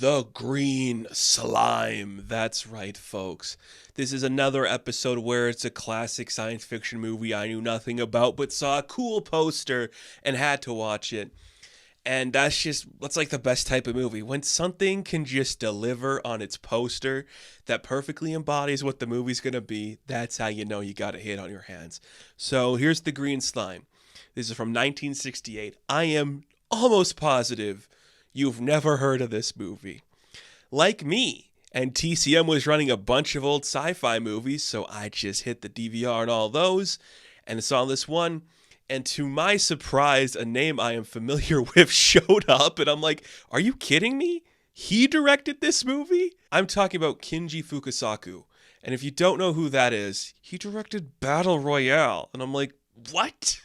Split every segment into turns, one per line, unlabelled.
The green slime. That's right, folks. This is another episode where it's a classic science fiction movie I knew nothing about, but saw a cool poster and had to watch it. And that's like the best type of movie. When something can just deliver on its poster that perfectly embodies what the movie's going to be, that's how you know you got a hit on your hands. So here's The Green Slime. This is from 1968. I am almost positive you've never heard of this movie. Like me, and TCM was running a bunch of old sci-fi movies, so I just hit the DVR on all those and saw this one. And to my surprise, a name I am familiar with showed up, and I'm like, are you kidding me? He directed this movie? I'm talking about Kinji Fukasaku. And if you don't know who that is, he directed Battle Royale. And I'm like, what?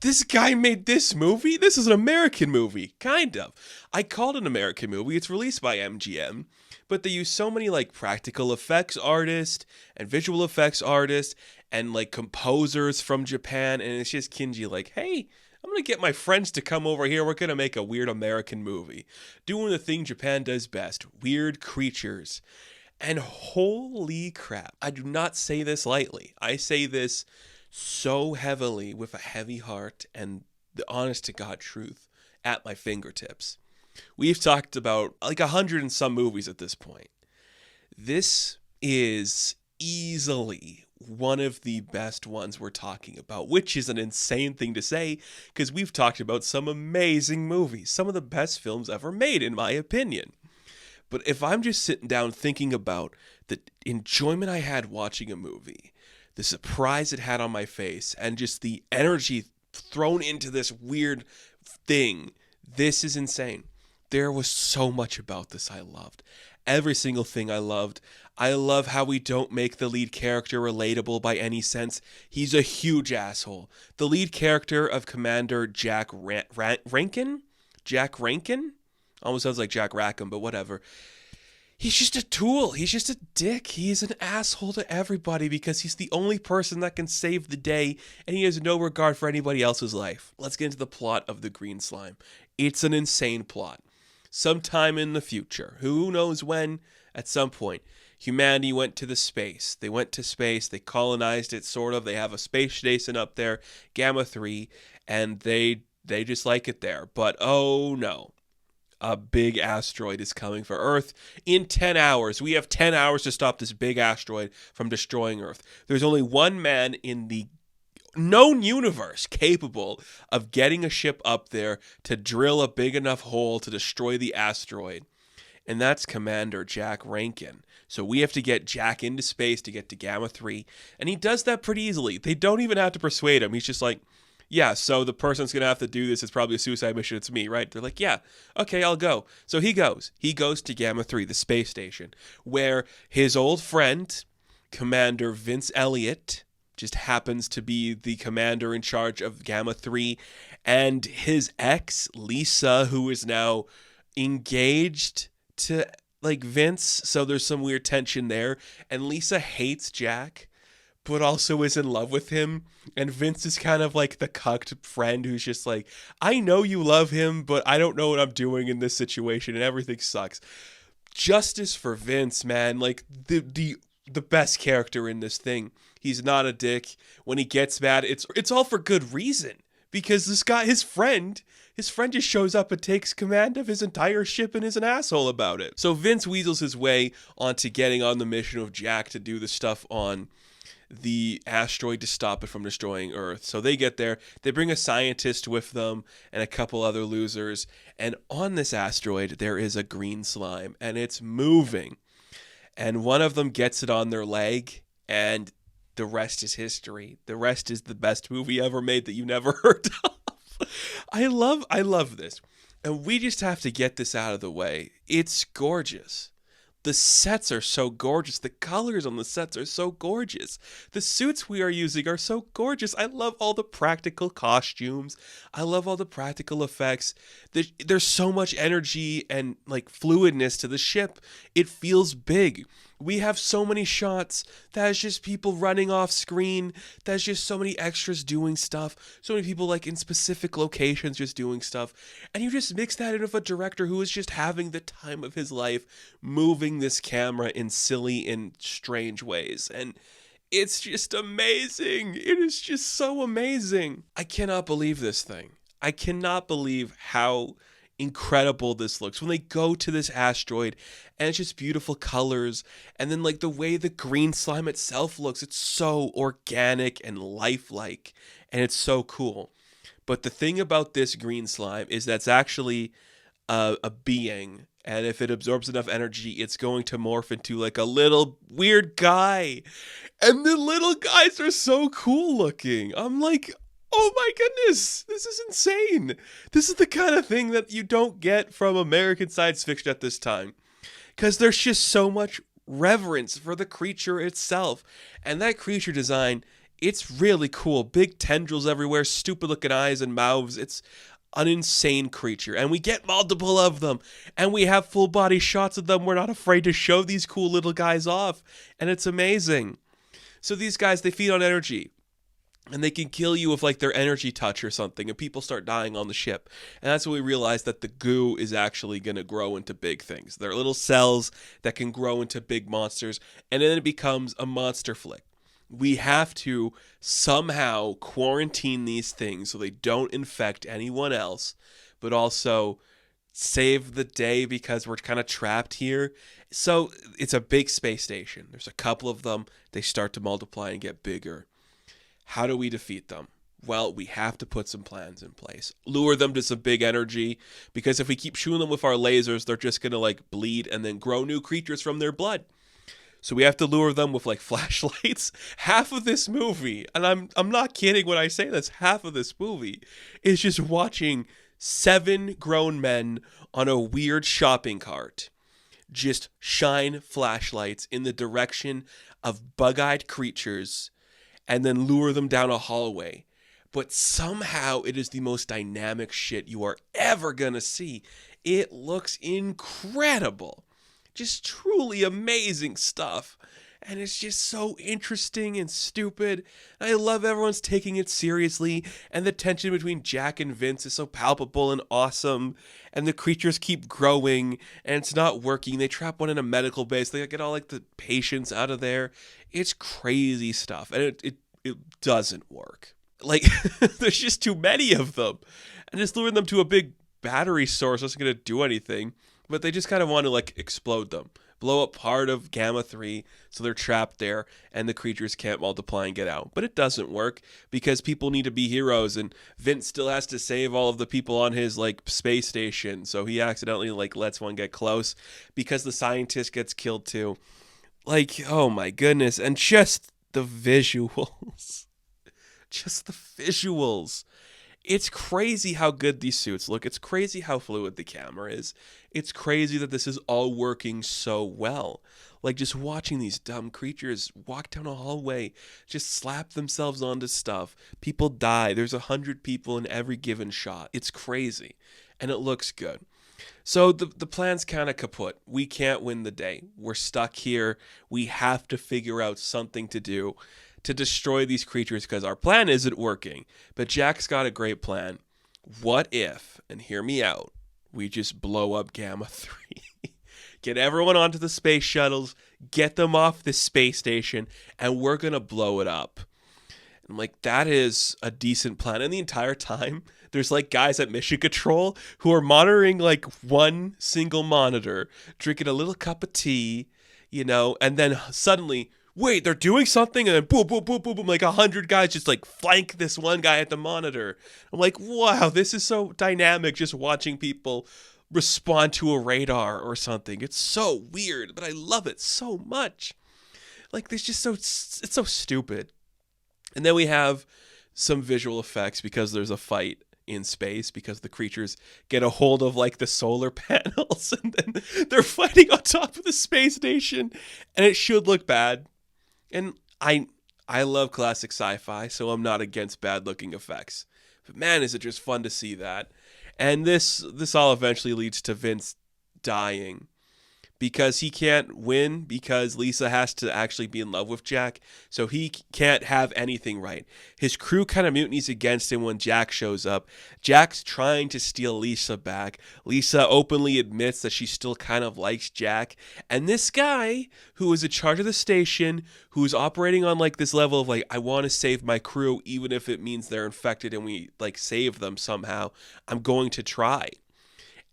This guy made this movie? This is an American movie, kind of. I called it an American movie. It's released by MGM, but they use so many like practical effects artists and visual effects artists and like composers from Japan, and it's just Kinji like, hey, I'm gonna get my friends to come over here. We're gonna make a weird American movie, doing the thing Japan does best: weird creatures. And holy crap, I do not say this lightly. I say this so heavily with a heavy heart and the honest to God truth at my fingertips. We've talked about like 100 and some movies at this point. This is easily one of the best ones we're talking about, which is an insane thing to say because we've talked about some amazing movies, some of the best films ever made, in my opinion. But if I'm just sitting down thinking about the enjoyment I had watching a movie, the surprise it had on my face, and just the energy thrown into this weird thing, this is insane. There was so much about this I loved. Every single thing I loved. I love how we don't make the lead character relatable by any sense. He's a huge asshole. The lead character of Commander Jack Rankin? Jack Rankin? Almost sounds like Jack Rackham, but whatever. He's just a tool. He's just a dick. He's an asshole to everybody because he's the only person that can save the day, and he has no regard for anybody else's life. Let's get into the plot of The Green Slime. It's an insane plot. Sometime in the future, who knows when, at some point, humanity went to the space. They went to space. They colonized it, sort of. They have a space station up there, Gamma 3, and they just like it there. But oh no. A big asteroid is coming for Earth in 10 hours. We have 10 hours to stop this big asteroid from destroying Earth. There's only one man in the known universe capable of getting a ship up there to drill a big enough hole to destroy the asteroid. And that's Commander Jack Rankin. So we have to get Jack into space to get to Gamma 3. And he does that pretty easily. They don't even have to persuade him. He's just like, yeah, so the person's going to have to do this. It's probably a suicide mission. It's me, right? They're like, yeah, okay, I'll go. So he goes. He goes to Gamma 3, the space station, where his old friend, Commander Vince Elliott, just happens to be the commander in charge of Gamma 3, and his ex, Lisa, who is now engaged to, like, Vince. So there's some weird tension there. And Lisa hates Jack, but also is in love with him. And Vince is kind of like the cucked friend who's just like, I know you love him, but I don't know what I'm doing in this situation, and everything sucks. Justice for Vince, man. Like, the best character in this thing. He's not a dick. When he gets mad, it's all for good reason. Because this guy, his friend just shows up and takes command of his entire ship and is an asshole about it. So Vince weasels his way onto getting on the mission of Jack to do the stuff on the asteroid to stop it from destroying Earth. So they get there, they bring a scientist with them and a couple other losers, and on this asteroid there is a green slime, and it's moving, and one of them gets it on their leg, and the rest is history. The rest is the best movie ever made that you never heard of. I love this, and we just have to get this out of the way. It's gorgeous. The sets are so gorgeous. The colors on the sets are so gorgeous. The suits we are using are so gorgeous. I love all the practical costumes. I love all the practical effects. There's so much energy and like fluidness to the ship. It feels big. We have so many shots that's just people running off screen. That's just so many extras doing stuff. So many people like in specific locations just doing stuff. And you just mix that in with a director who is just having the time of his life moving this camera in silly and strange ways. And it's just amazing. It is just so amazing. I cannot believe this thing. I cannot believe how incredible this looks when they go to this asteroid, and it's just beautiful colors, and then like the way the green slime itself looks, it's so organic and lifelike, and it's so cool. But the thing about this green slime is that's actually a being, and if it absorbs enough energy, it's going to morph into like a little weird guy, and the little guys are so cool looking. I'm like, oh my goodness, this is insane. This is the kind of thing that you don't get from American science fiction at this time. Because there's just so much reverence for the creature itself. And that creature design, it's really cool. Big tendrils everywhere, stupid looking eyes and mouths. It's an insane creature. And we get multiple of them. And we have full body shots of them. We're not afraid to show these cool little guys off. And it's amazing. So these guys, they feed on energy. And they can kill you with like their energy touch or something, and people start dying on the ship. And that's when we realize that the goo is actually going to grow into big things. They're little cells that can grow into big monsters, and then it becomes a monster flick. We have to somehow quarantine these things so they don't infect anyone else, but also save the day because we're kind of trapped here. So it's a big space station. There's a couple of them. They start to multiply and get bigger. How do we defeat them? Well, we have to put some plans in place. Lure them to some big energy, because if we keep shooting them with our lasers, they're just going to like bleed and then grow new creatures from their blood. So we have to lure them with like flashlights. Half of this movie, and I'm not kidding when I say this, half of this movie is just watching 7 grown men on a weird shopping cart just shine flashlights in the direction of bug-eyed creatures and then lure them down a hallway. But somehow it is the most dynamic shit you are ever gonna see. It looks incredible. Just truly amazing stuff. And it's just so interesting and stupid. And I love everyone's taking it seriously. And the tension between Jack and Vince is so palpable and awesome. And the creatures keep growing. And it's not working. They trap one in a medical base. They get all like the patients out of there. It's crazy stuff. And it doesn't work. Like, there's just too many of them. And just luring them to a big battery source isn't going to do anything. But they just kind of want to like explode them. Blow up part of Gamma 3 so they're trapped there and the creatures can't multiply and get out. But it doesn't work because people need to be heroes, and Vince still has to save all of the people on his like space station. So he accidentally like lets one get close because the scientist gets killed too. Like, oh my goodness. And just the visuals. Just the visuals. It's crazy how good these suits look. It's crazy how fluid the camera is. It's crazy that this is all working so well. Like, just watching these dumb creatures walk down a hallway, just slap themselves onto stuff. People die. There's 100 people in every given shot. It's crazy. And it looks good. So the plan's kind of kaput. We can't win the day. We're stuck here. We have to figure out something to do to destroy these creatures because our plan isn't working. But Jack's got a great plan. What if, and hear me out, we just blow up Gamma 3? Get everyone onto the space shuttles, get them off the space station, and we're going to blow it up. And I'm like, that is a decent plan. And the entire time, there's like guys at Mission Control who are monitoring like one single monitor, drinking a little cup of tea, you know, and then suddenly, wait, they're doing something, and then boom, boom, boom, boom, boom, like 100 guys just like flank this one guy at the monitor. I'm like, wow, this is so dynamic just watching people respond to a radar or something. It's so weird, but I love it so much. Like, it's just it's so stupid. And then we have some visual effects because there's a fight in space because the creatures get a hold of like the solar panels and then they're fighting on top of the space station, and it should look bad. And I love classic sci-fi, so I'm not against bad-looking effects. But man, is it just fun to see that. And this all eventually leads to Vince dying. because he can't win because Lisa has to actually be in love with Jack. So he can't have anything right. His crew kind of mutinies against him when Jack shows up. Jack's trying to steal Lisa back. Lisa openly admits that she still kind of likes Jack. And this guy who is in charge of the station, who's operating on like this level of like, I want to save my crew, even if it means they're infected and we like save them somehow, I'm going to try.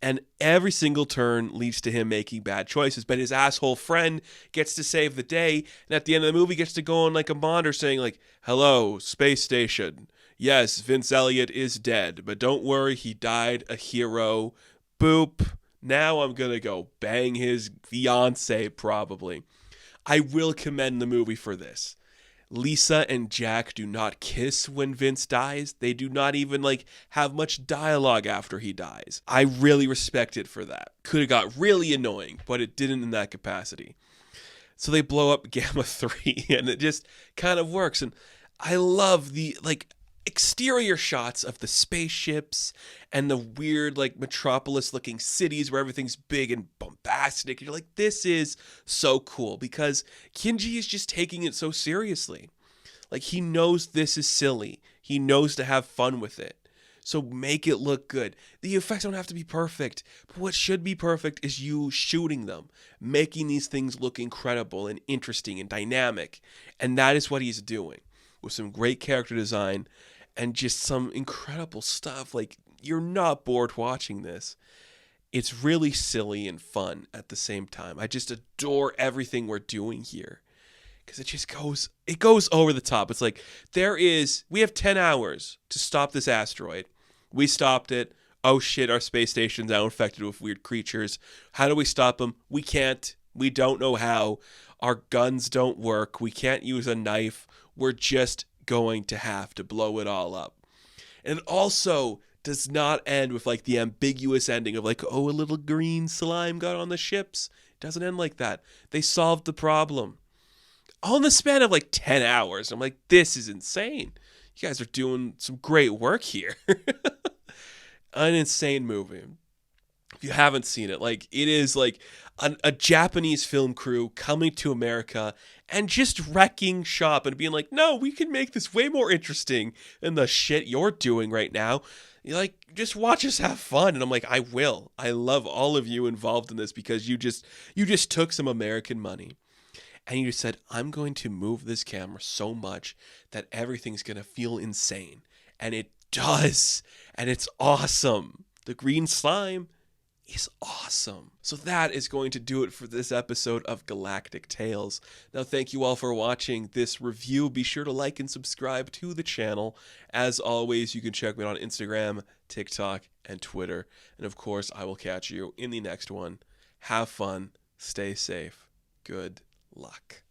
And every single turn leads to him making bad choices. But his asshole friend gets to save the day. And at the end of the movie gets to go on like a monitor saying like, hello, space station. Yes, Vince Elliott is dead. But don't worry, he died a hero. Boop. Now I'm going to go bang his fiance probably. I will commend the movie for this. Lisa and Jack do not kiss when Vince dies. They do not even like have much dialogue after he dies. I really respect it for that. Could have got really annoying, but it didn't in that capacity. So they blow up Gamma 3 and it just kind of works. And I love the like exterior shots of the spaceships and the weird like metropolis looking cities where everything's big and bombastic. You're like, this is so cool because Kinji is just taking it so seriously. Like he knows this is silly. He knows to have fun with it. So make it look good. The effects don't have to be perfect, but what should be perfect is you shooting them, making these things look incredible and interesting and dynamic. And that is what he's doing with some great character design and just some incredible stuff. Like, you're not bored watching this. It's really silly and fun at the same time. I just adore everything we're doing here. Because it goes over the top. It's like, we have 10 hours to stop this asteroid. We stopped it. Oh shit, our space station's now infected with weird creatures. How do we stop them? We can't. We don't know how. Our guns don't work. We can't use a knife. We're just going to have to blow it all up. And it also does not end with like the ambiguous ending of like, oh, a little green slime got on the ships. It doesn't end like that. They solved the problem. All in the span of like 10 hours. I'm like, this is insane. You guys are doing some great work here. An insane movie. If you haven't seen it, like it is like a Japanese film crew coming to America and just wrecking shop and being like, no, we can make this way more interesting than the shit you're doing right now. You're like, just watch us have fun. And I'm like, I will. I love all of you involved in this because you just took some American money and you said, I'm going to move this camera so much that everything's going to feel insane. And it does. And it's awesome. The green slime is awesome. So that is going to do it for this episode of Galactic Tales. Now, thank you all for watching this review. Be sure to like and subscribe to the channel. As always, you can check me out on Instagram, TikTok, and Twitter. And of course, I will catch you in the next one. Have fun. Stay safe. Good luck.